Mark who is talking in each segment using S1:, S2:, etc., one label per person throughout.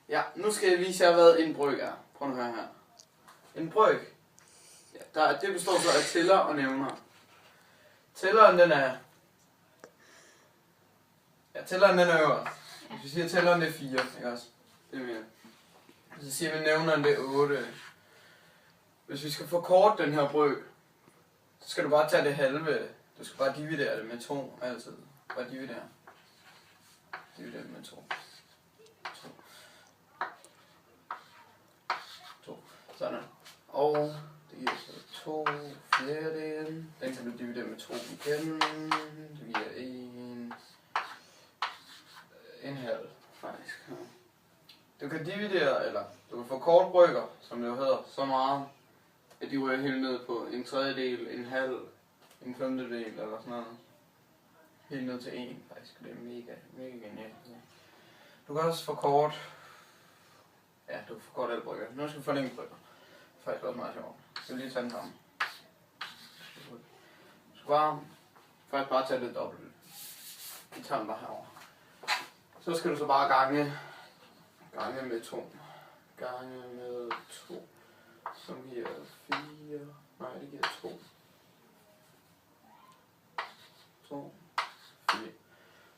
S1: Ja, nu skal jeg vise jer, hvad en bryg er. Prøv at høre her. En bryg, ja, det består så af tæller og nævner. Tælleren den er... Ja, tælleren den er øverst. Hvis vi siger, at tælleren det er 4, ikke også? Det er mere. Så siger vi, at nævneren det er 8. Hvis vi skal forkorte den her bryg, så skal du bare tage det halve. Du skal bare dividere det med 2, altid. Bare dividere. Dividere det med 2. 2. Sådan. Og det giver så 2 fjerdedele. Den kan du dividere med 2 igen. Det giver 1 halv, faktisk. Du kan dividere, eller du kan få kortbrygger, som det jo hedder, så meget, at de ryger helt ned på en tredjedel, en halv, en femtedel eller sådan noget. Helt ned til 1, faktisk. Det er mega genialt. Du kan også forkorte, ja, du kan forkorte alle brygger. Nu skal vi forlænge brygger. Det er faktisk også meget sjovt. Jeg skal lige tage den sammen. Du skal bare tage det dobbelt. Vi tager den bare herovre. Så skal du så bare gange med 2. Gange med 2. Som giver 4. Nej, det giver 2. 2, 4.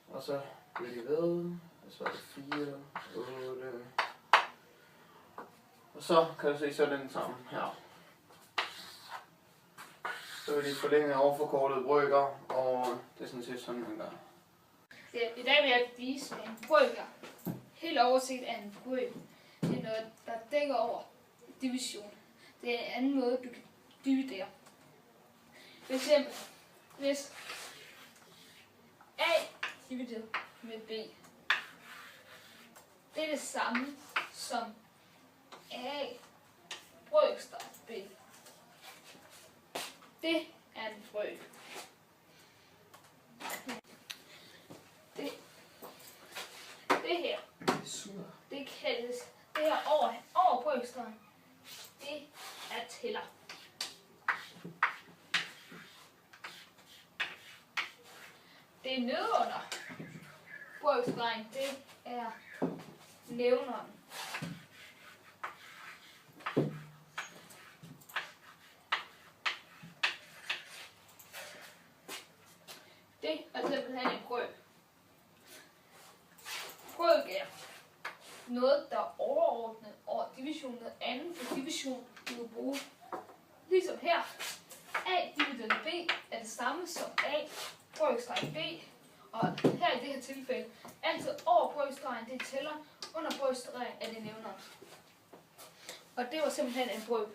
S1: Og så bliver de ved. Og så er det 4, 8. Og så kan du se, så er den sammen her. Så vil de forlænge overforkortede brygger, og det er sådan set sådan, man gør.
S2: Ja, i dag vil jeg vise en brygger. Helt overset af en bryg. Det er noget, der dækker over division. Det er en anden måde, du kan dividere. For eksempel, hvis A divideret med B, det er det samme som A brøkstreg B. Det er en bryg. Det her, det kaldes, det her over brøkstregen, det er tæller. Det er nedenunder brøkstregen, det er nævneren. Det er simpelthen en brøk. Brøk er noget, der er overordnet over division, noget andet for division, du vil bruge. Ligesom her, A divideret med B er det samme som A brøkstreg B, og her i det her tilfælde, altid over brøkstregen, det tæller, under brøkstregen er det nævner. Og det var simpelthen en brøk.